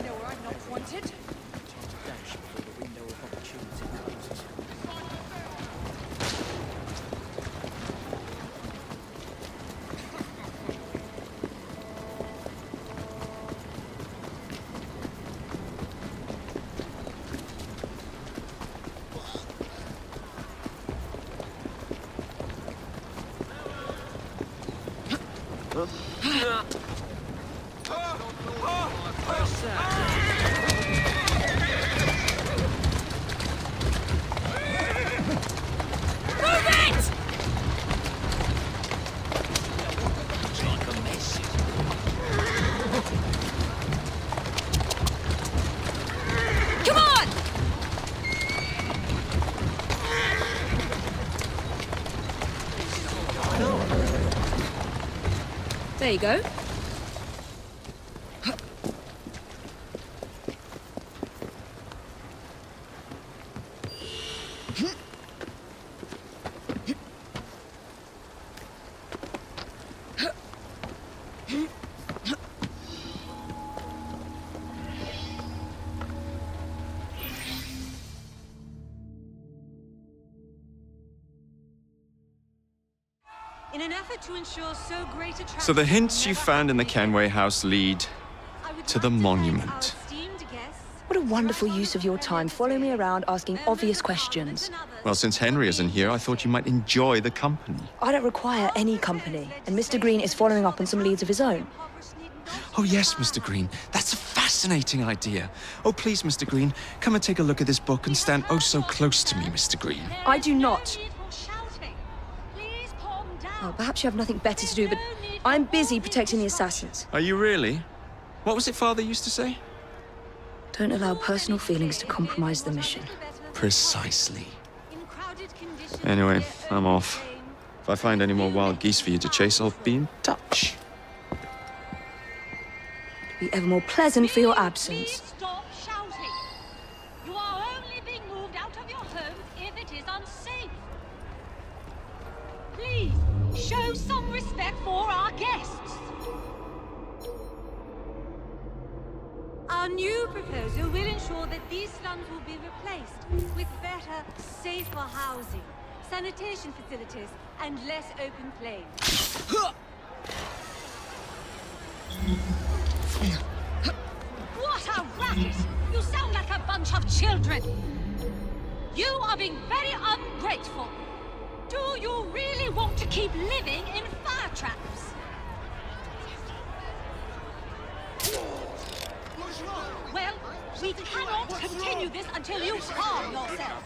know where I'm not wanted. There you go. In an effort to ensure so great a So the hints you found in the Kenway house lead to the monument. What a wonderful use of your time, following me around asking obvious questions. Well, since Henry isn't here, I thought you might enjoy the company. I don't require any company, and Mr. Green is following up on some leads of his own. Oh yes, Mr. Green, that's a fascinating idea. Oh please, Mr. Green, come and take a look at this book and stand oh so close to me, Mr. Green. I do not. Well, perhaps you have nothing better to do, but I'm busy protecting the assassins. Are you really? What was it Father used to say? Don't allow personal feelings to compromise the mission. Precisely. Anyway, I'm off. If I find any more wild geese for you to chase, I'll be in touch. Be ever more pleasant for your absence. Stop shouting. You are only being moved out of your home if it is unsafe. Please, show some respect for our guests. Our new proposal will ensure that these slums will be replaced with better, safer housing, sanitation facilities, and less open plains. What a racket! You sound like a bunch of children! You are being very ungrateful. Do you really want to keep living in fire traps? Well, we cannot continue this until you calm yourself.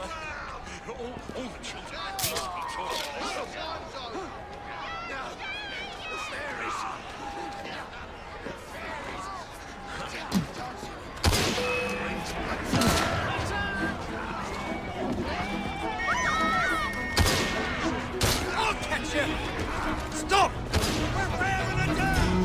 I'll catch you! Stop! We're bearing it down!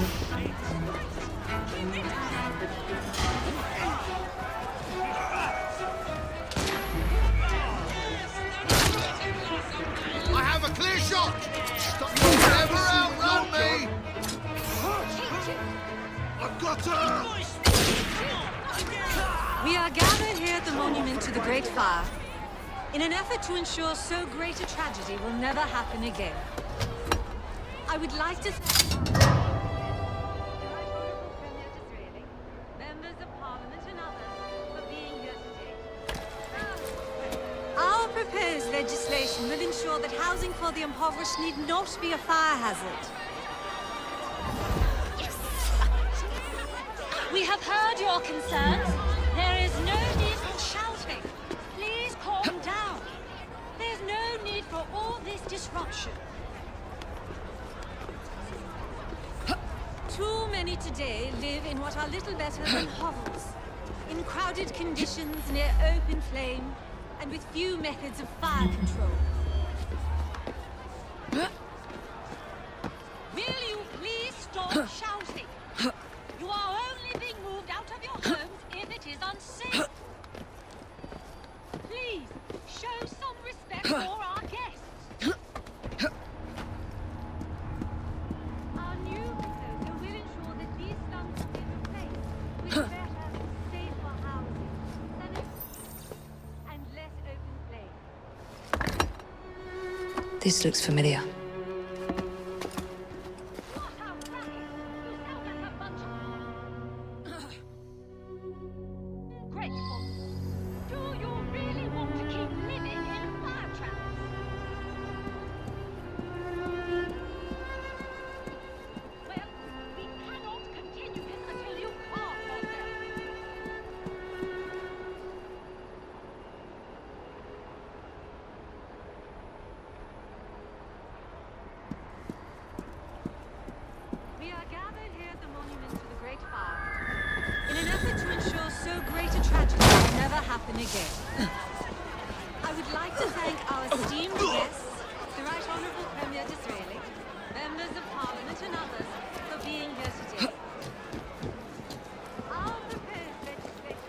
I have a clear shot! Stop you ever outrun me! I've got her! We are gathered here at the monument to the Great Fire in an effort to ensure so great a tragedy will never happen again. I would like to members of Parliament and others for being here today. Our proposed legislation will ensure that housing for the impoverished need not be a fire hazard. We have heard your concerns. There is no need for shouting. Please calm down. There's no need for all this disruption. Too many today live in what are little better than hovels, in crowded conditions near open flame, and with few methods of fire control. Will you please stop shouting? You are only being moved out of your homes if it is unsafe. Please, show some respect for our guests. This looks familiar. Grateful. Do you really want to keep living in fire traps? Well, we cannot continue this until you calm yourself. We are gathered here at the monument to the Great Fire in an effort to ensure so great a tragedy will never happen again. I would like to thank our esteemed guests, the Right Honourable Premier Disraeli, members of Parliament and others for being here today. Our proposed legislation.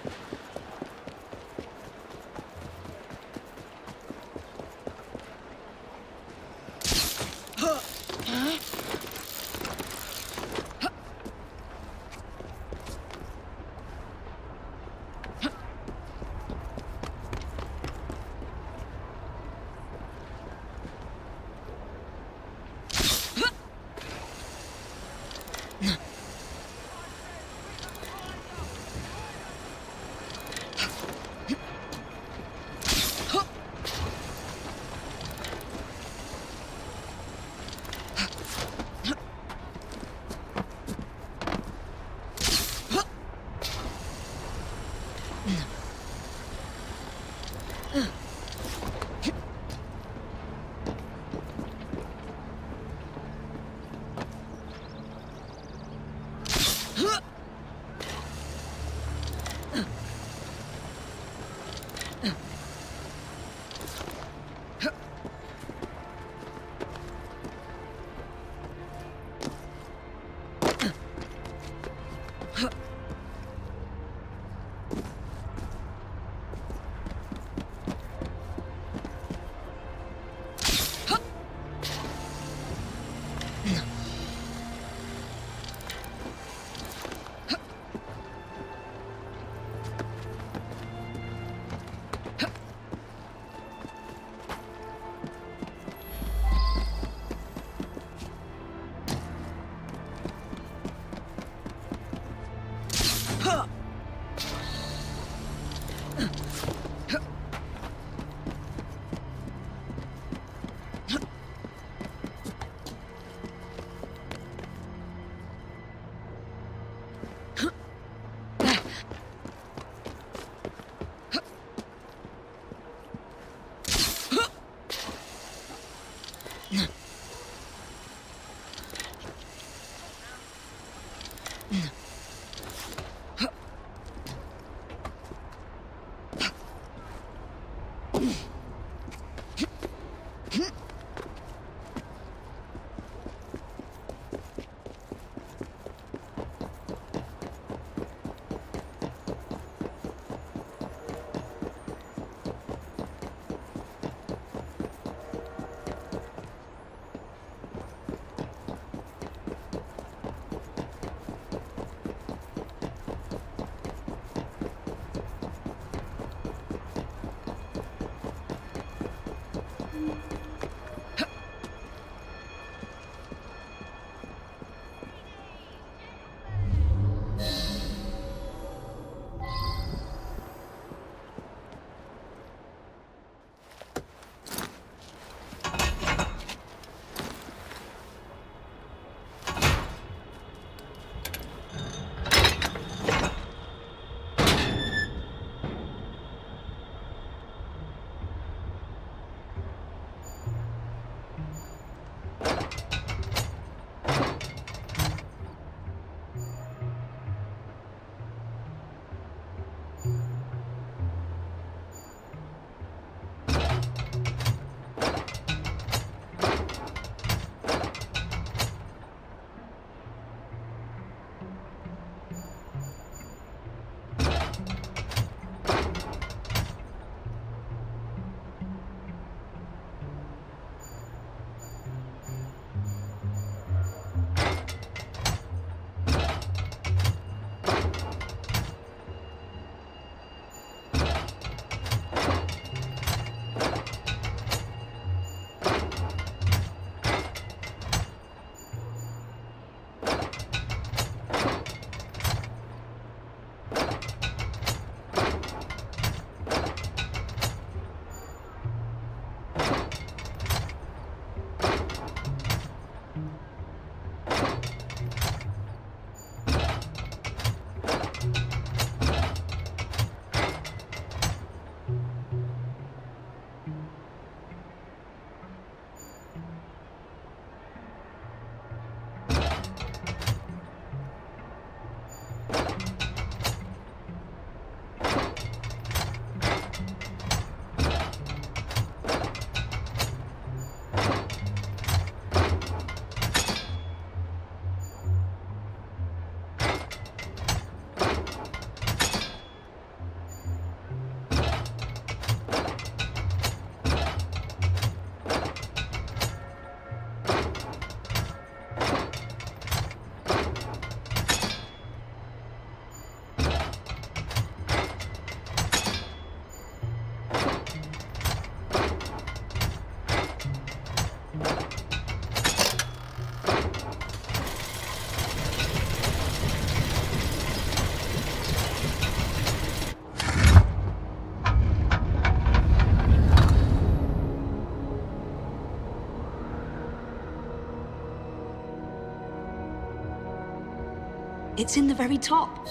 It's in the very top.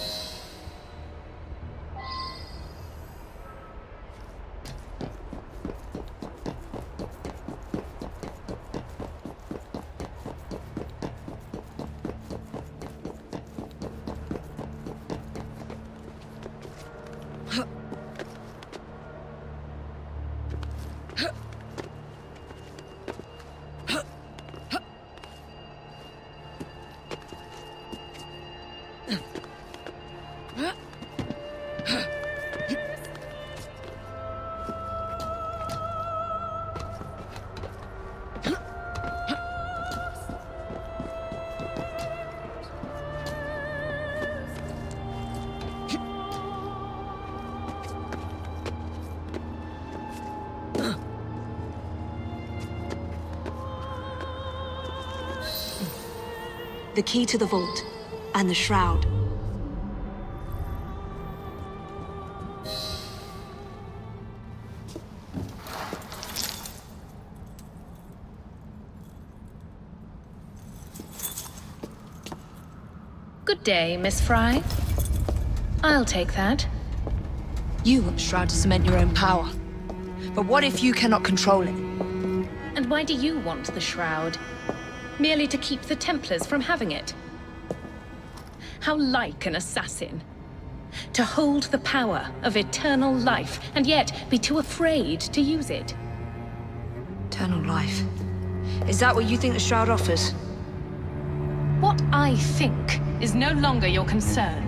The key to the vault and the shroud. Good day, Miss Fry. I'll take that. You want the shroud to cement your own power. But what if you cannot control it? And why do you want the shroud? Merely to keep the Templars from having it? How like an assassin. To hold the power of eternal life, and yet be too afraid to use it. Eternal life. Is that what you think the shroud offers? What I think is no longer your concern.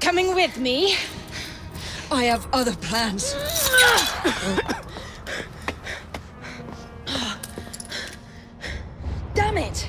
Coming with me? I have other plans. Damn it!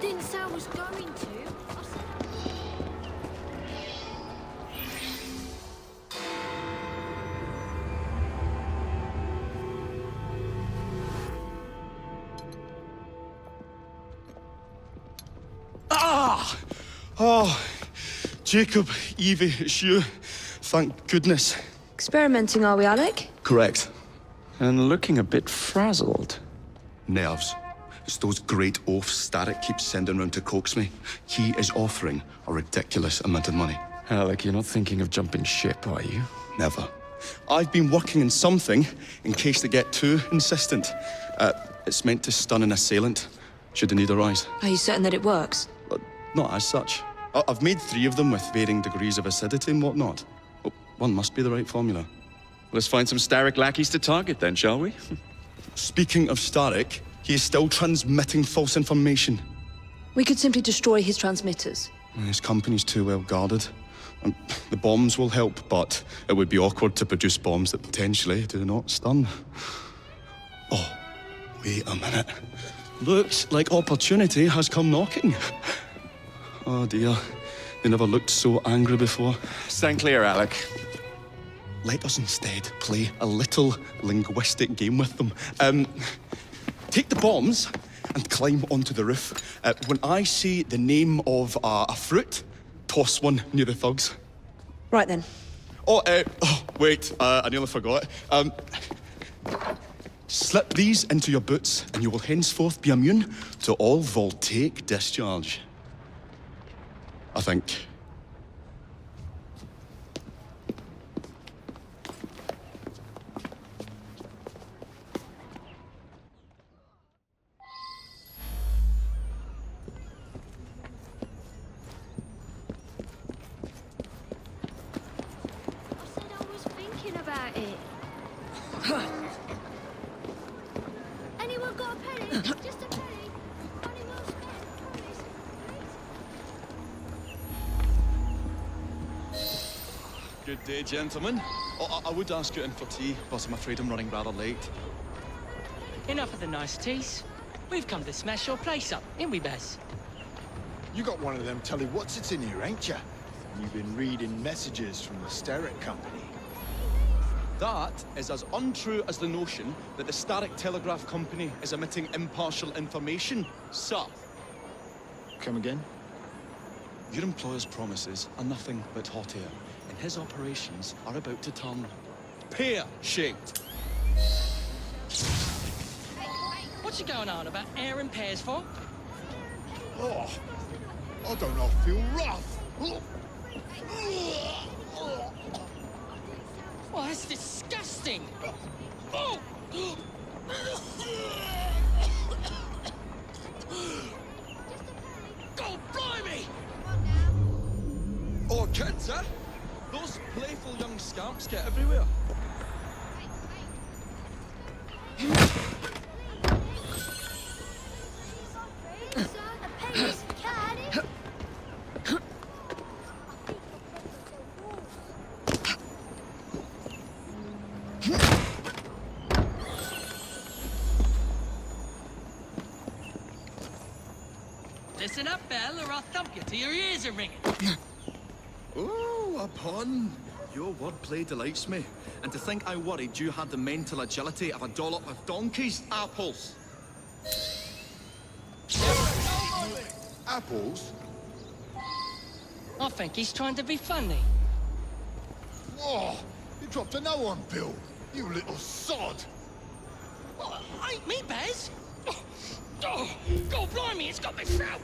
didn't say I was going to. I said... Ah! Oh, Jacob, Evie, it's you. Thank goodness. Experimenting, are we, Alec? Correct. And looking a bit frazzled. Nerves. It's those great oafs Starrick keeps sending round to coax me. He is offering a ridiculous amount of money. Alec, you're not thinking of jumping ship, are you? Never. I've been working on something in case they get too insistent. It's meant to stun an assailant, should the need arise. Are you certain that it works? Not as such. I've made 3 of them with varying degrees of acidity and whatnot. Oh, one must be the right formula. Let's find some Starrick lackeys to target then, shall we? Speaking of Starrick, he is still transmitting false information. We could simply destroy his transmitters. His company's too well guarded. The bombs will help, but it would be awkward to produce bombs that potentially do not stun. Oh, wait a minute. Looks like opportunity has come knocking. Oh dear, they never looked so angry before. Stand clear, Alec. Let us instead play a little linguistic game with them. Take the bombs and climb onto the roof. When I say the name of a fruit, toss one near the thugs. Right then. Wait, I nearly forgot. Slip these into your boots and you will henceforth be immune to all voltaic discharge. I think. Anyone got a penny? Just a penny. Money well spent, promise. Good day, gentlemen. I would ask you in for tea, but I'm afraid I'm running rather late. Enough of the niceties. We've come to smash your place up, ain't we, Bez? You got one of them telly what's-its in here, ain't you? You've been reading messages from the Starrick Company. That is as untrue as the notion that the Starrick Telegraph Company is emitting impartial information, sir. Come again? Your employer's promises are nothing but hot air, and his operations are about to turn pear-shaped. What's you going on about air and pears for? Oh, I don't know, I feel rough. Well, that's disgusting! Oh! God blimey! Oh, kids, eh? Those playful young scamps get everywhere. Listen up, Belle, or I'll thump you till your ears are ringing. Oh, a pun. Your wordplay delights me. And to think I worried you had the mental agility of a dollop of donkey's apples. Apples? I think he's trying to be funny. Oh, you dropped a no-one bill, you little sod. Well, ain't me, Bez. Oh, God blimey, it's got me throat.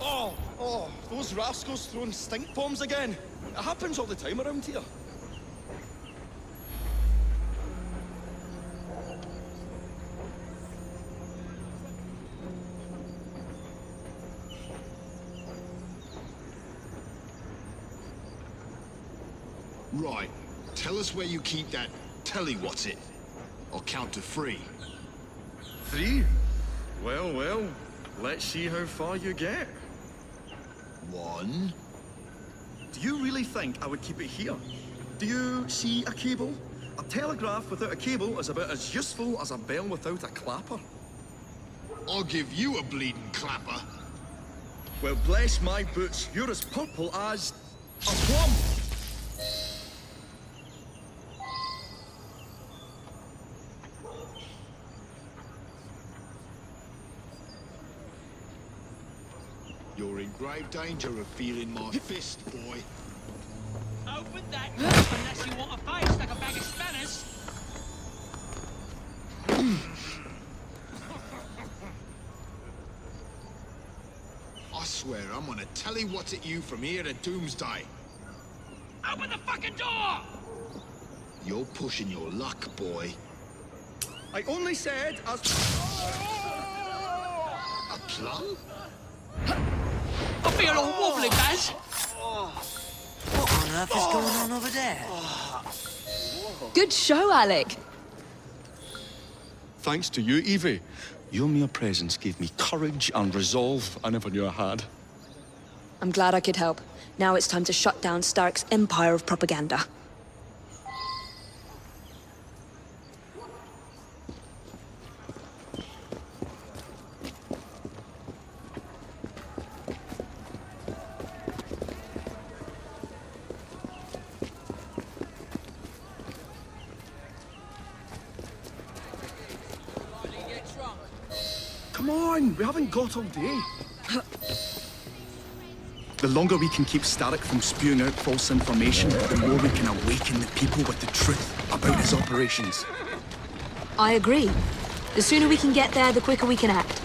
Oh, those rascals throwing stink bombs again. It happens all the time around here. Right, tell us where you keep that telly-what's-it. I'll count to 3. 3? Well, let's see how far you get. 1. Do you really think I would keep it here? Do you see a cable? A telegraph without a cable is about as useful as a bell without a clapper. I'll give you a bleeding clapper. Well, bless my boots, you're as purple as a plum. You're in grave danger of feeling my fist, boy. Open that unless you want a face like a bag of spanners. I swear I'm gonna tell you what's at you from here to doomsday. Open the fucking door! You're pushing your luck, boy. I only said as... A plum? I feel all wobbly, Baz. What on earth is going on over there? Good show, Alec. Thanks to you, Evie. Your mere presence gave me courage and resolve I never knew I had. I'm glad I could help. Now it's time to shut down Stark's empire of propaganda. Come on, we haven't got all day. The longer we can keep Stark from spewing out false information, the more we can awaken the people with the truth about his operations. I agree. The sooner we can get there, the quicker we can act.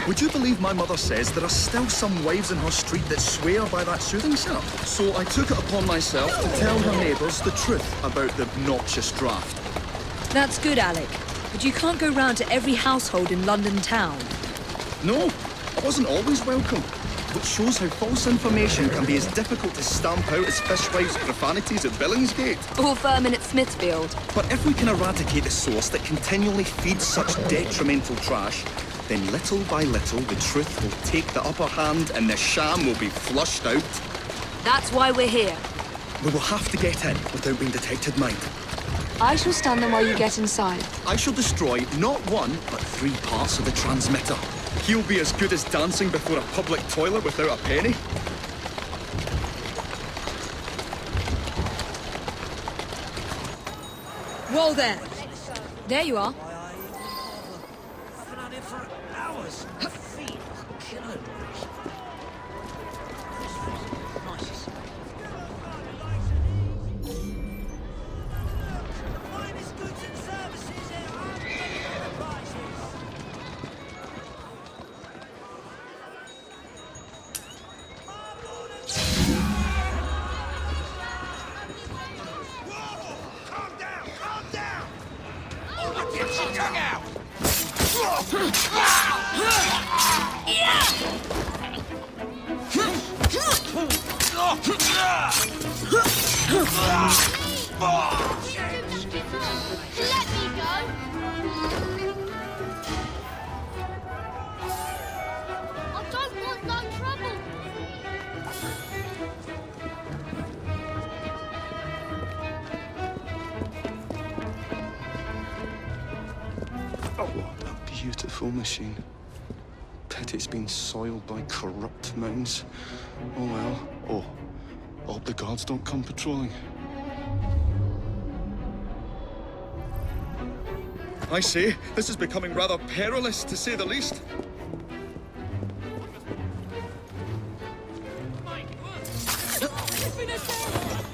Would you believe my mother says there are still some wives in her street that swear by that soothing syrup? So I took it upon myself to tell her neighbours the truth about the obnoxious draft. That's good, Alec. But you can't go round to every household in London town. No, I wasn't always welcome. Which shows how false information can be as difficult to stamp out as fishwives' profanities at Billingsgate. Or vermin at Smithfield. But if we can eradicate the source that continually feeds such detrimental trash, then little by little the truth will take the upper hand and the sham will be flushed out. That's why we're here. We will have to get in without being detected, mind. I shall stand them while you get inside. I shall destroy not one, but 3 parts of the transmitter. He'll be as good as dancing before a public toilet without a penny. Whoa there! There you are. I've been out here for hours. My feet are killing me. Nice. Finest goods and services at unbelievable prices. Let me go! I don't want no trouble! Oh, a beautiful machine. Pity it's been soiled by corrupt minds. Oh well. Oh, I hope the guards don't come patrolling. I say, this is becoming rather perilous, to say the least.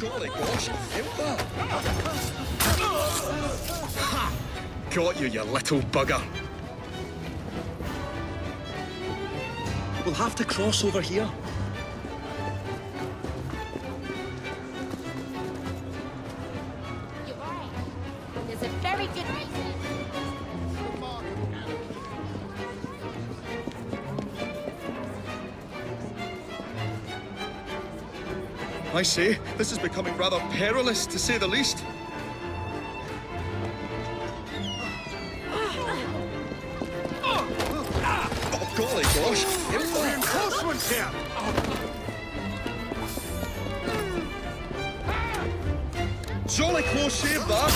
Golly gosh, felt that. Ha! Got you, you little bugger. We'll have to cross over here. You're right. There's a very good reason. I say, this is becoming rather perilous, to say the least. Oh, golly gosh, Reinforcements here! jolly close shave, that.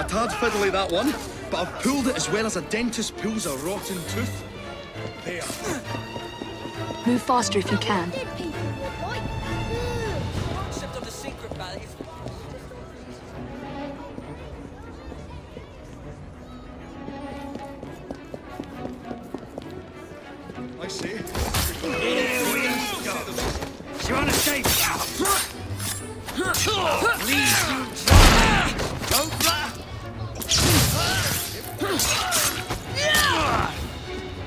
tad fiddly, that one, but I've pulled it as well as a dentist pulls a rotten tooth. There. Move faster if you can. Concept of the secret value. I see. Here we go. You want to escape? Please,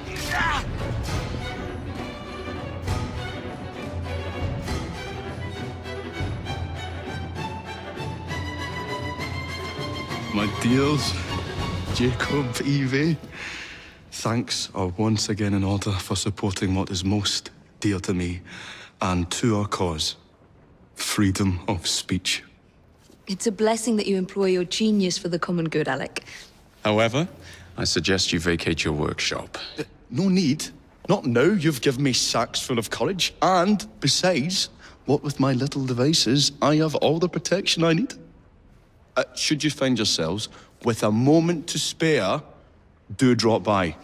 you try. My dears, Jacob, Evie, thanks are once again in order for supporting what is most dear to me and to our cause, freedom of speech. It's a blessing that you employ your genius for the common good, Alec. However, I suggest you vacate your workshop. No need. Not now you've given me sacks full of courage. And, besides, what with my little devices, I have all the protection I need. Should you find yourselves with a moment to spare, do drop by.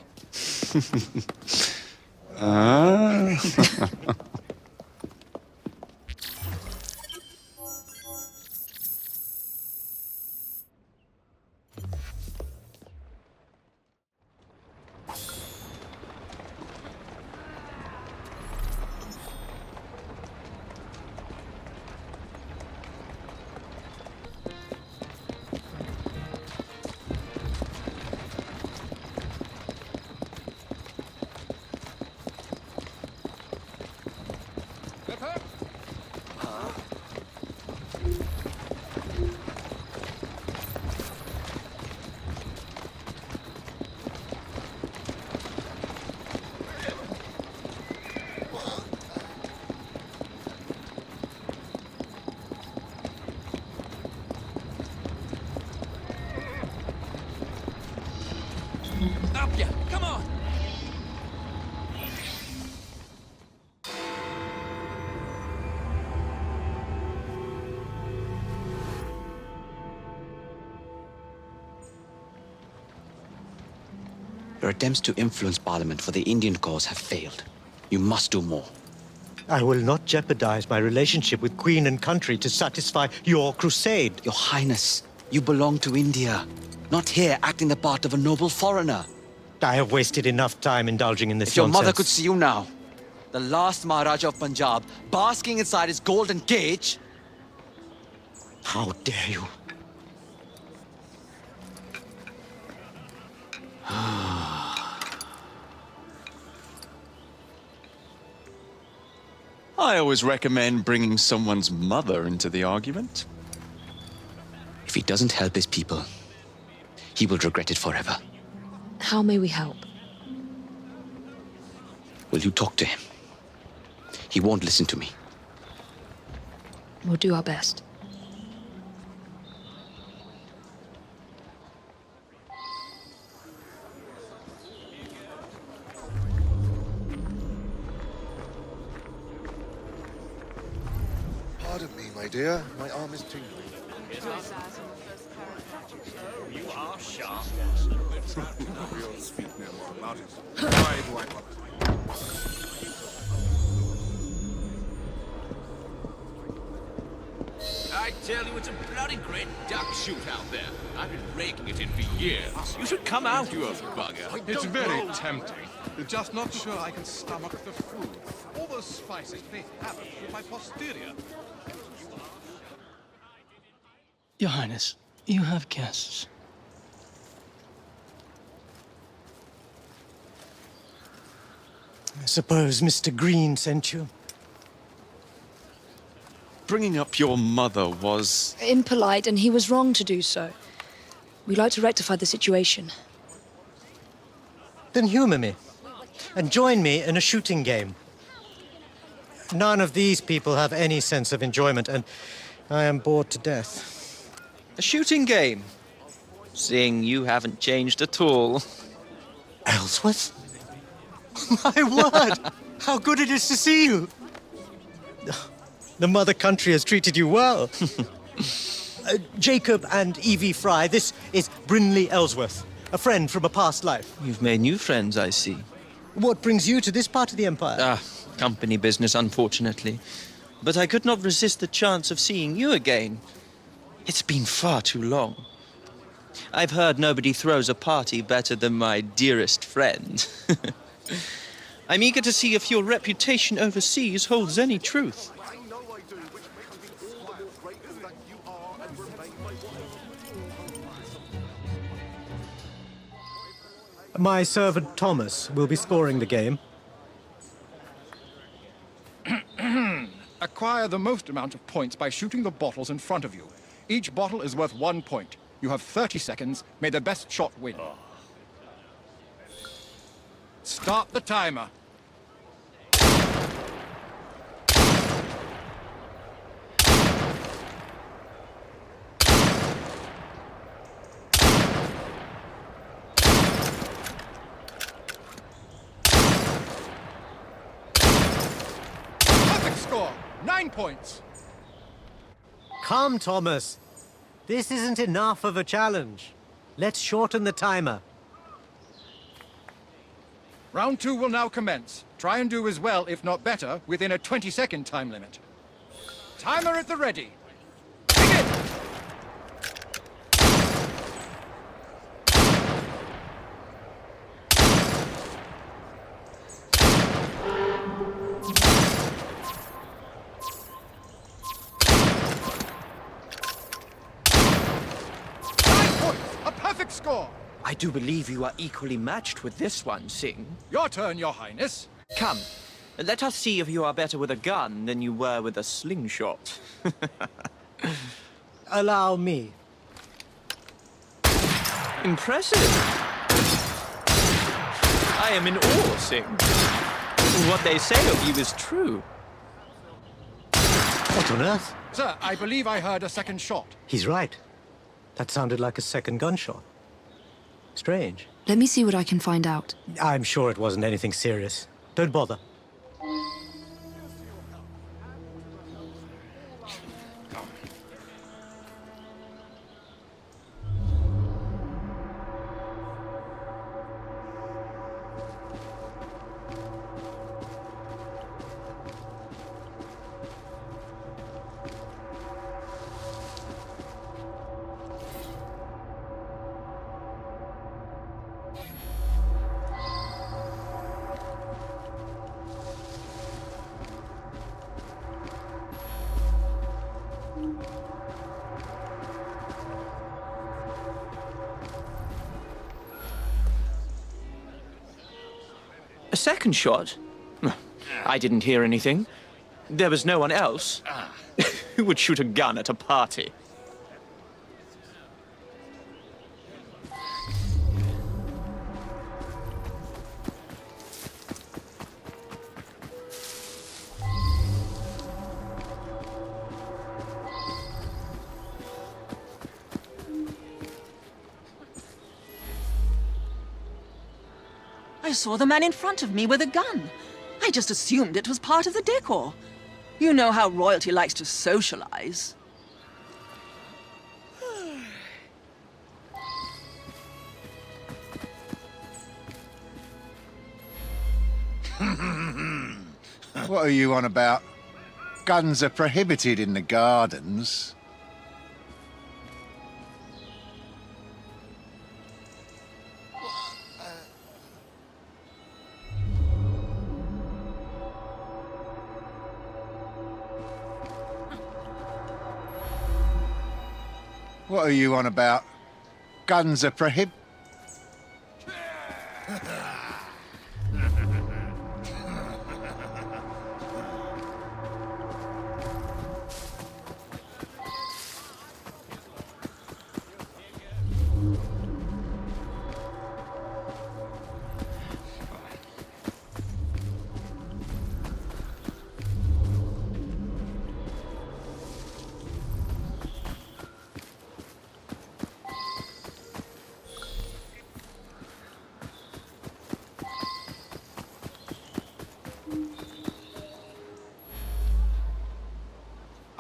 Up ya! Come on! Your attempts to influence Parliament for the Indian cause have failed. You must do more. I will not jeopardize my relationship with Queen and country to satisfy your crusade. Your Highness, you belong to India, not here acting the part of a noble foreigner. I have wasted enough time indulging in this If your nonsense. mother could see you now, the last Maharaja of Punjab, basking inside his golden cage. How dare you? I always recommend bringing someone's mother into the argument. If he doesn't help his people, he will regret it forever. How may we help? Will you talk to him? He won't listen to me. We'll do our best. Pardon me, my dear. My arm is tingling. You are sharp. We'll speak no more about it. Why do I bother? I tell you, it's a bloody great duck shoot out there. I've been raking it in for years. You should come out, you old bugger. It's very tempting. Just not sure I can stomach the food. All those spices play havoc with my posterior. Your Highness, you have guests. I suppose Mr. Green sent you. Bringing up your mother was... Impolite, and he was wrong to do so. We'd like to rectify the situation. Then humor me. And join me in a shooting game. None of these people have any sense of enjoyment, and I am bored to death. A shooting game? Seeing you haven't changed at all. Ellsworth? My word! How good it is to see you! The mother country has treated you well. Jacob and Evie Fry. This is Brinley Ellsworth, a friend from a past life. You've made new friends, I see. What brings you to this part of the Empire? Ah, company business, unfortunately. But I could not resist the chance of seeing you again. It's been far too long. I've heard nobody throws a party better than my dearest friend. I'm eager to see if your reputation overseas holds any truth. My servant Thomas will be scoring the game. Acquire the most amount of points by shooting the bottles in front of you. Each bottle is worth 1 point. You have 30 seconds. May the best shot win. Start the timer. Perfect score. 9 points. Come, Thomas. This isn't enough of a challenge. Let's shorten the timer. Round 2 will now commence. Try and do as well, if not better, within a 20-second time limit. Timer at the ready. Begin! Score. I do believe you are equally matched with this one, Singh. Your turn, Your Highness. Come, let us see if you are better with a gun than you were with a slingshot. Allow me. Impressive. I am in awe, Singh. What they say of you is true. What on earth? Sir, I believe I heard a second shot. He's right. That sounded like a second gunshot. Strange. Let me see what I can find out. I'm sure it wasn't anything serious. Don't bother. A second shot? I didn't hear anything. There was no one else. Who would shoot a gun at a party? I saw the man in front of me with a gun. I just assumed it was part of the decor. You know how royalty likes to socialize. What are you on about? Guns are prohibited in the gardens. What are you on about? Guns are prohibited.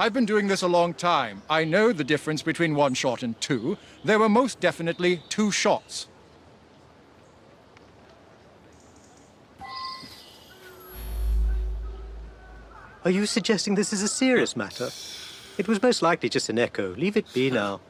I've been doing this a long time. I know the difference between one shot and two. There were most definitely two shots. Are you suggesting this is a serious matter? It was most likely just an echo. Leave it be now.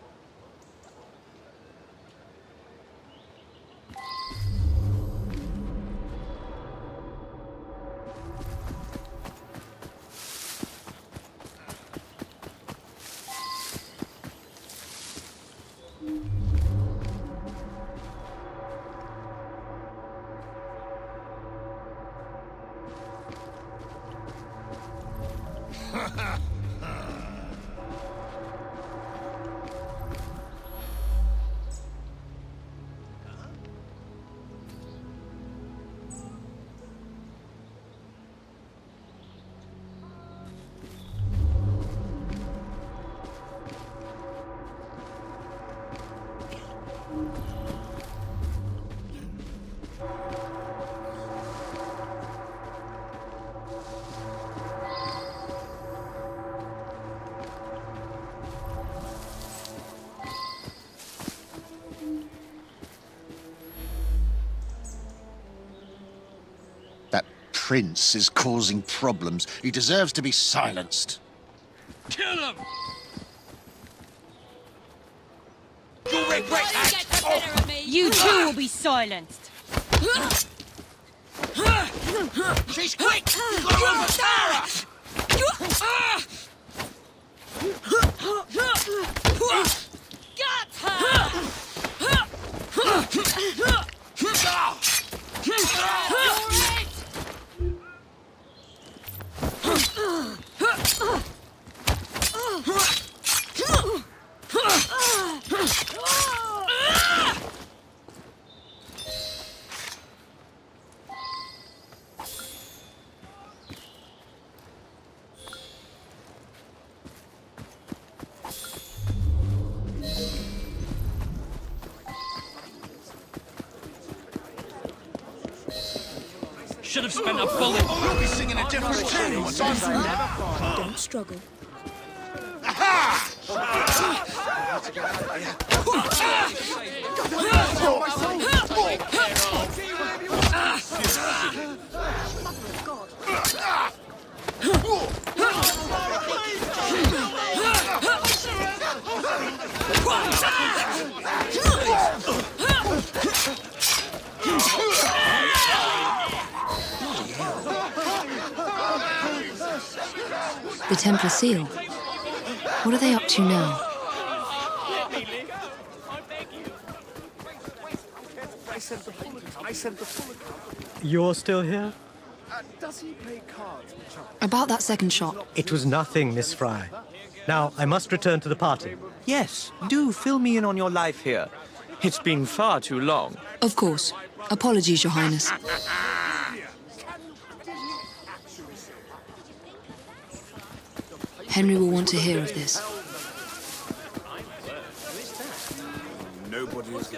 Prince is causing problems. He deserves to be silenced. Kill him! You too will be silenced. She's quick! You gotta overpower her! Got her! Should have spent a bullet. You'll be singing a different tune once I'm through. Don't struggle. The Templar seal. What are they up to now? You're still here? Does he play cards? About that second shot. It was nothing, Miss Fry. Now, I must return to the party. Yes, do fill me in on your life here. It's been far too long. Of course. Apologies, Your Highness. Henry will want to hear of this. Nobody is...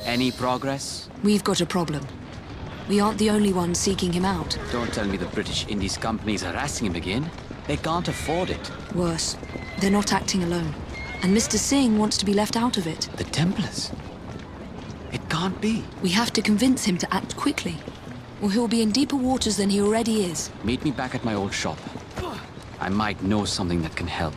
Any progress? We've got a problem. We aren't the only ones seeking him out. Don't tell me the British Indies Company is harassing him again. They can't afford it. Worse, they're not acting alone. And Mr. Singh wants to be left out of it. The Templars? It can't be. We have to convince him to act quickly, or he'll be in deeper waters than he already is. Meet me back at my old shop. I might know something that can help.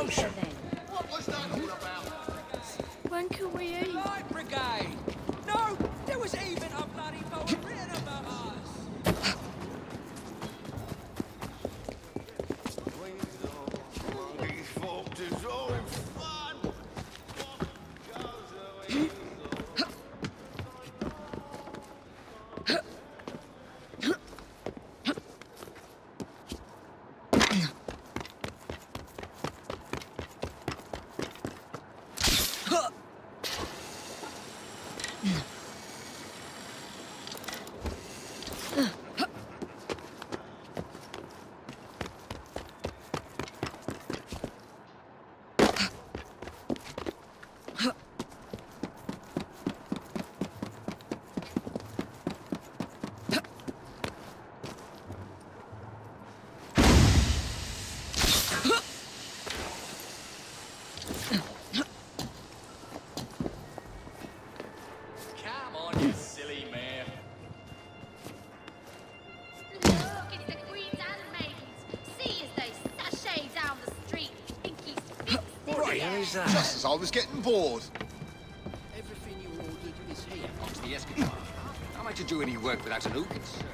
promotion. What was that all about? When can we eat? Light Brigade! No, there was even a bloody poem written about us. These folks is all in fun. Come on, you silly man. Look, it's the Queen's handmaids. See as they sashay down the street. Think he's fixed. Right, who's that? Just as I was getting bored. Everything you ordered is here. Onto the escapade. How am I to do any work without an open service?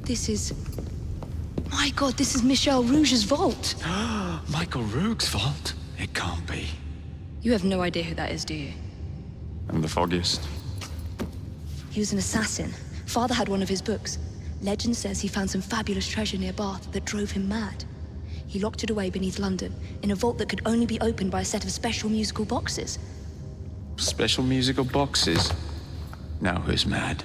This is... My God, this is Michel Rouge's vault. Michael Rogue's vault? It can't be. You have no idea who that is, do you? I'm the foggiest. He was an assassin. Father had one of his books. Legend says he found some fabulous treasure near Bath that drove him mad. He locked it away beneath London, in a vault that could only be opened by a set of special musical boxes. Special musical boxes? Now who's mad?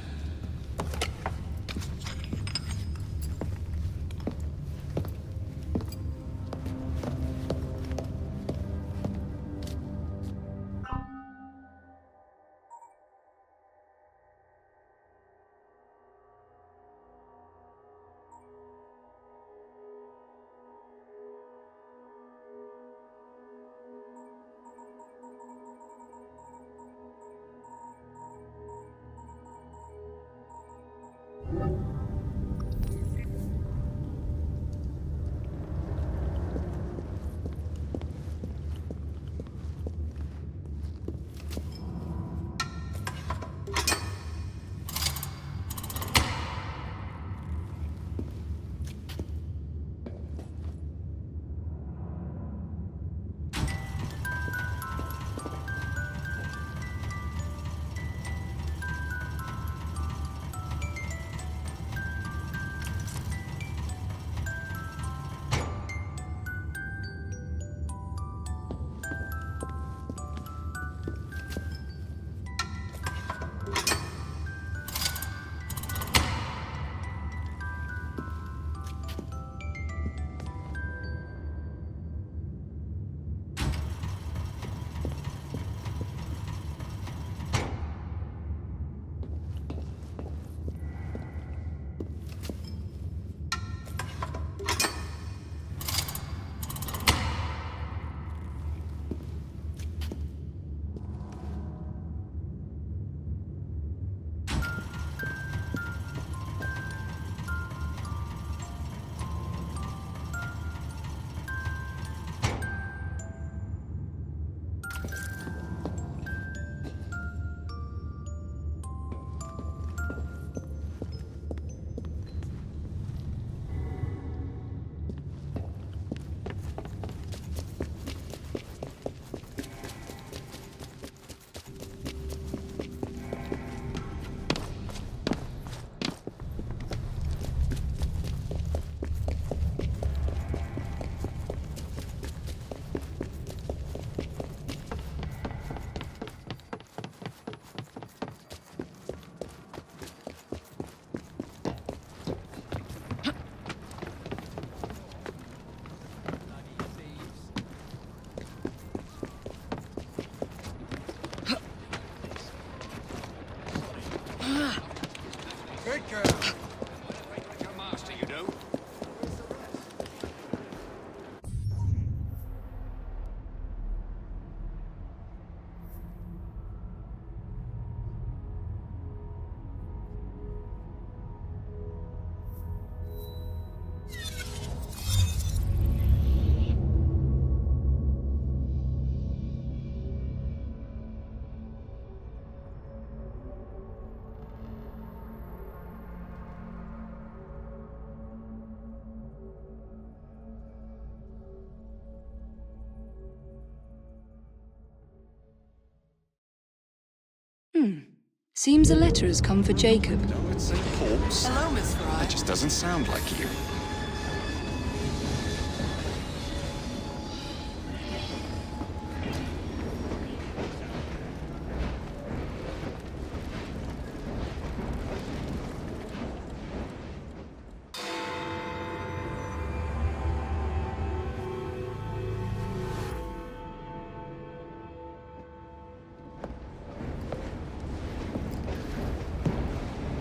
Seems a letter has come for Jacob. No, it's a corpse. Hello, Miss Fry. That just doesn't sound like you.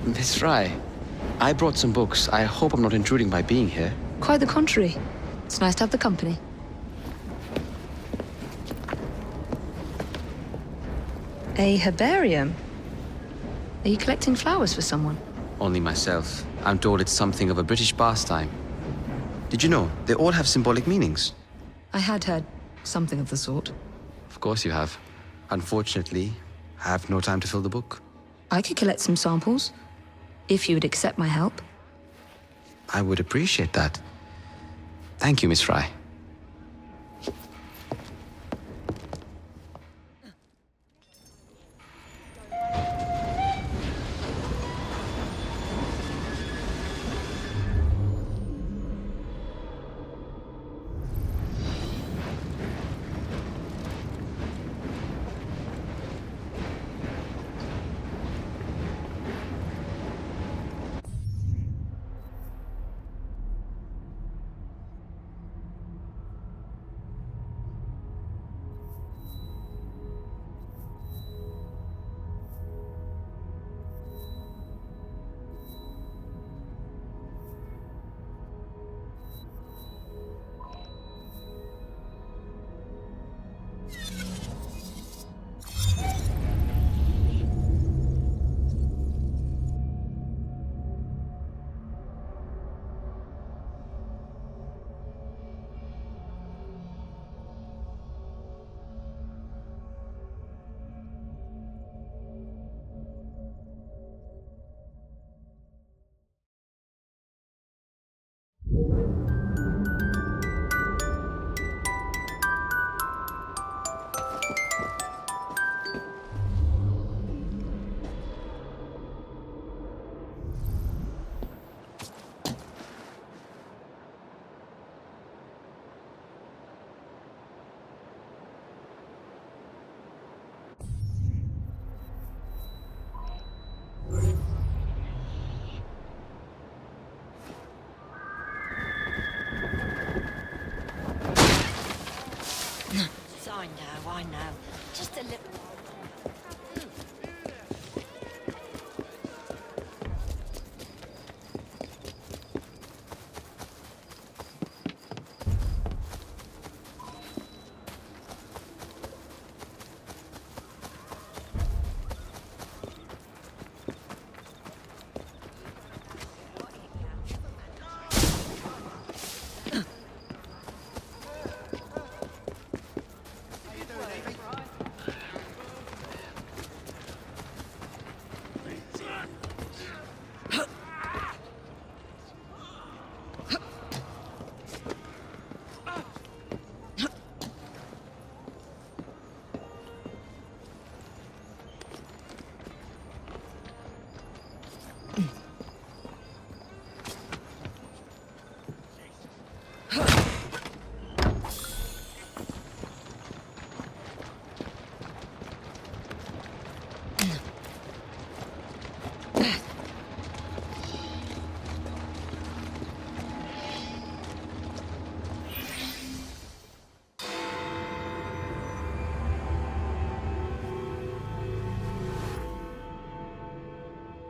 Miss Fry, I brought some books. I hope I'm not intruding by being here. Quite the contrary. It's nice to have the company. A herbarium? Are you collecting flowers for someone? Only myself. I'm told it's something of a British pastime. Did you know? They all have symbolic meanings. I had heard something of the sort. Of course you have. Unfortunately, I have no time to fill the book. I could collect some samples, if you would accept my help. I would appreciate that. Thank you, Miss Fry. I know. Just a little...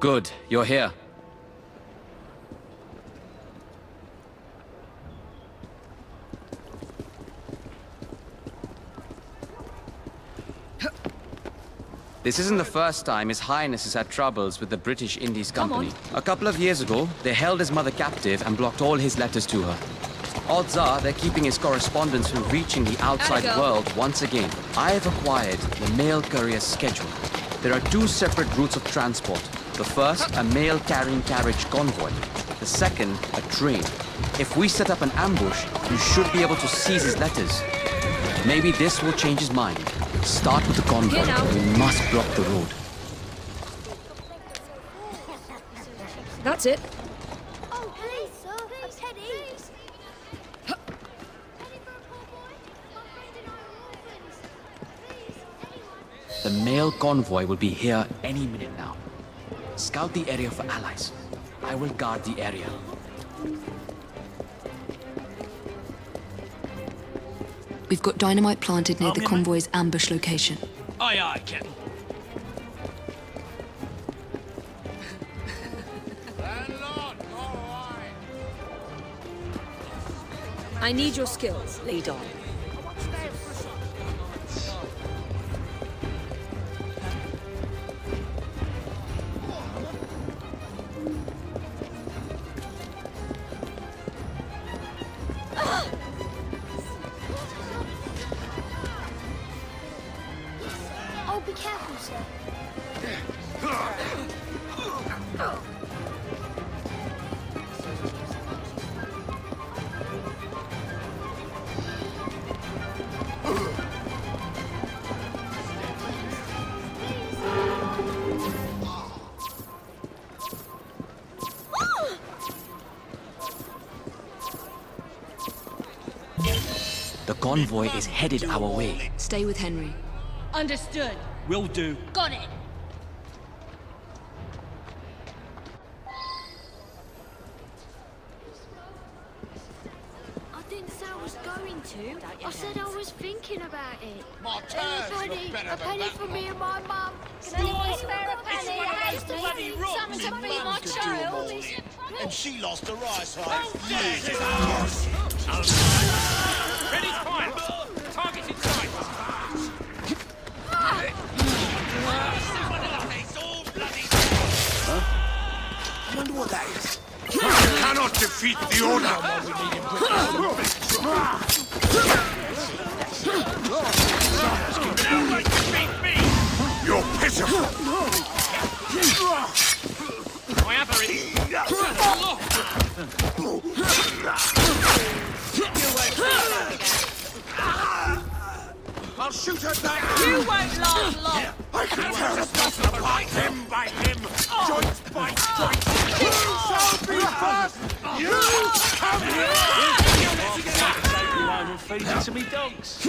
Good, you're here. This isn't the first time His Highness has had troubles with the British Indies Company. A couple of years ago, they held his mother captive and blocked all his letters to her. Odds are they're keeping his correspondence from reaching the outside world once again. I have acquired the mail courier schedule. There are two separate routes of transport. The first, a mail-carrying carriage convoy. The second, a train. If we set up an ambush, you should be able to seize his letters. Maybe this will change his mind. Start with the convoy. We must block the road. That's it. Oh, please, sir. A penny. The mail convoy will be here any minute now. Scout the area for allies. I will guard the area. We've got dynamite planted near the convoy's ambush location. Aye, aye, Captain. I need your skills. Lead on. Oh, be careful, sir. The convoy is headed our way. Stay with Henry. Understood. Will do. Got it. I didn't say I was going to. I said I was thinking about it. My And turns a penny. look better A than penny that for one. me and my mum. Can anyone spare a penny? bloody rocks. Someone to be my Mums could do 'em child. all in. And she lost her eyesight. Ready, fire! Target in sight! I wonder what that is. You cannot defeat the order. You're pitiful. I have her I'll shoot her down. You won't last long. I can tear the stuff apart limb by limb, joint by joint. You shall be first. You come here. I'm feeding to me dogs.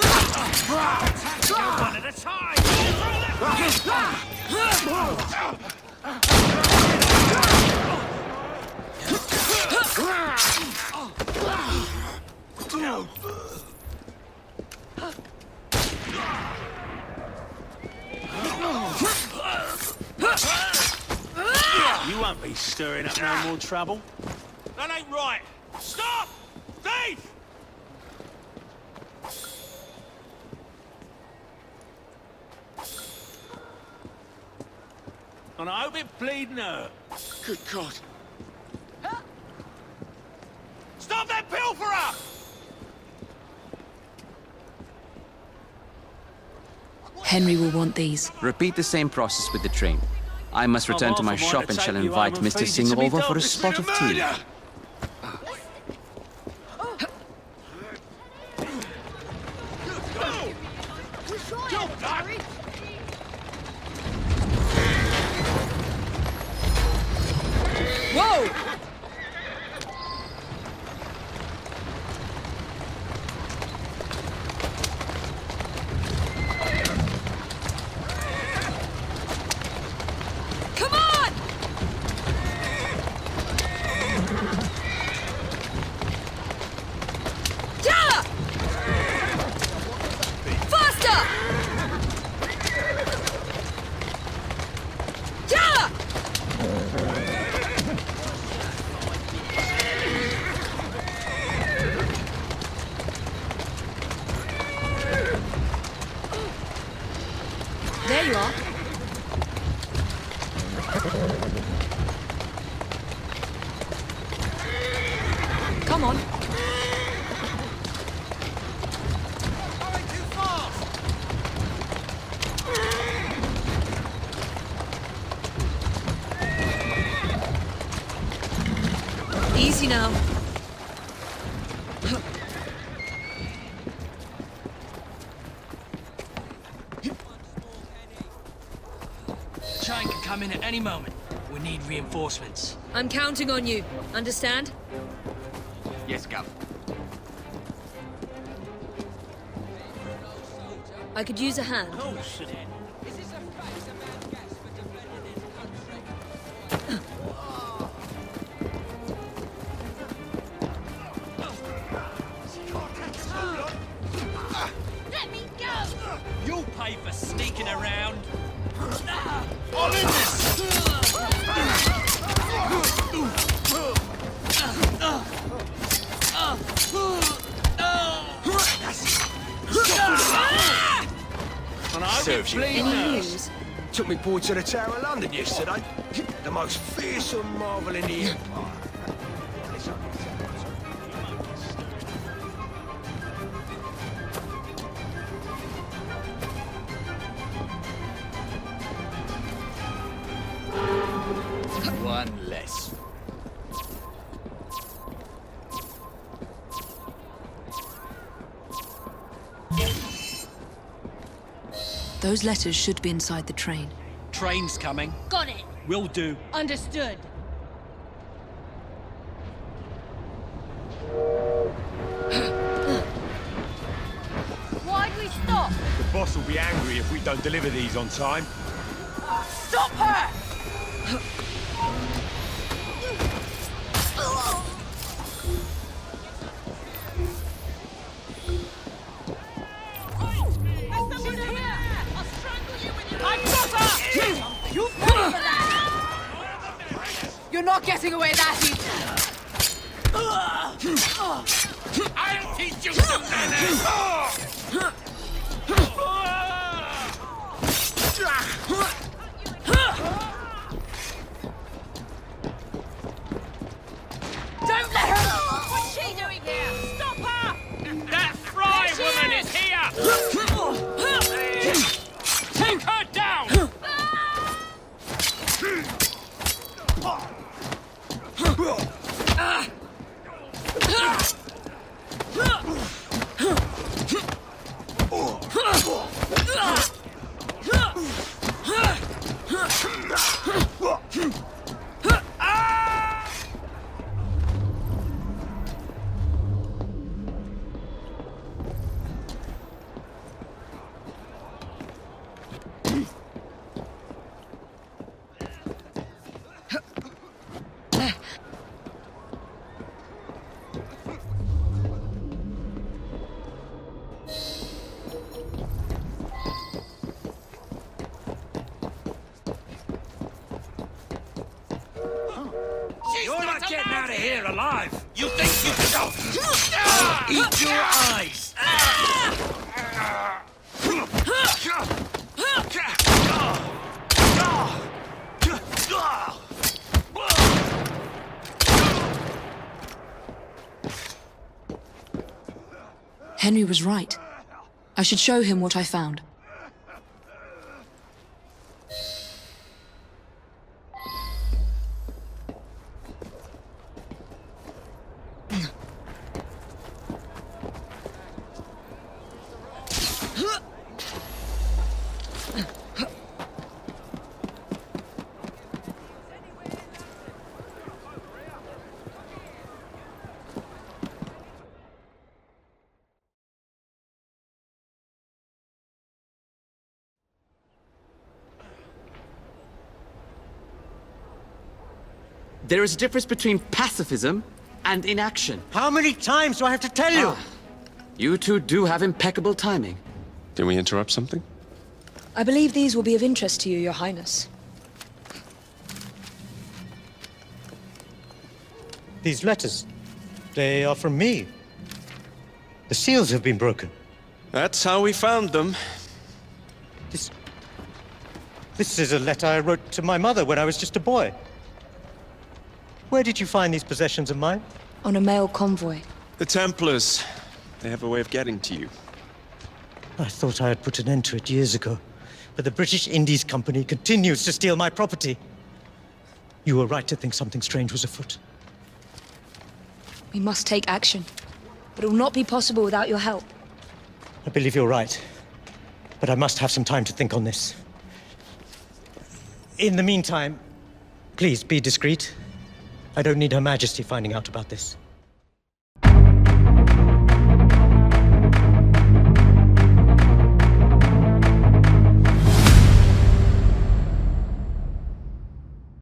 One at a time. You won't be stirring up no more trouble. That ain't right. Stop! Thief! And I hope it bleeding hurt. Good God. Stop that pilferer! Henry will want these. Repeat the same process with the train. I must return to my shop and shall invite Mr. Singh over for a spot of tea. Whoa! Come on! Yeah! Faster! Yeah! There you are. Come on. Easy now. The train can come in at any moment. We need reinforcements. I'm counting on you. Understand? Yes, Gov. I could use a hand. Oh, shit. Let me go! You'll pay for sneaking around. I'm in this! And I Serves you. bleeding nurse. Took me boy to the Tower of London yesterday. The most fearsome marvel in the Empire. One less. Those letters should be inside the train. Train's coming. Got it. Will do. Understood. Why'd we stop? The boss will be angry if we don't deliver these on time. Stop her! You're not getting away that easy. I'll teach you some manners! Don't let her! What's she doing here? Stop her! That fry woman is here! Take her down! You're not getting out of here alive! You think you can... Eat your eyes! Henry was right. I should show him what I found. There is a difference between pacifism and inaction. How many times do I have to tell you? You two do have impeccable timing. Did we interrupt something? I believe these will be of interest to you, Your Highness. These letters, they are from me. The seals have been broken. That's how we found them. This is a letter I wrote to my mother when I was just a boy. Where did you find these possessions of mine? On a mail convoy. The Templars. They have a way of getting to you. I thought I had put an end to it years ago, but the British Indies Company continues to steal my property. You were right to think something strange was afoot. We must take action, but it will not be possible without your help. I believe you're right, but I must have some time to think on this. In the meantime, please be discreet. I don't need Her Majesty finding out about this.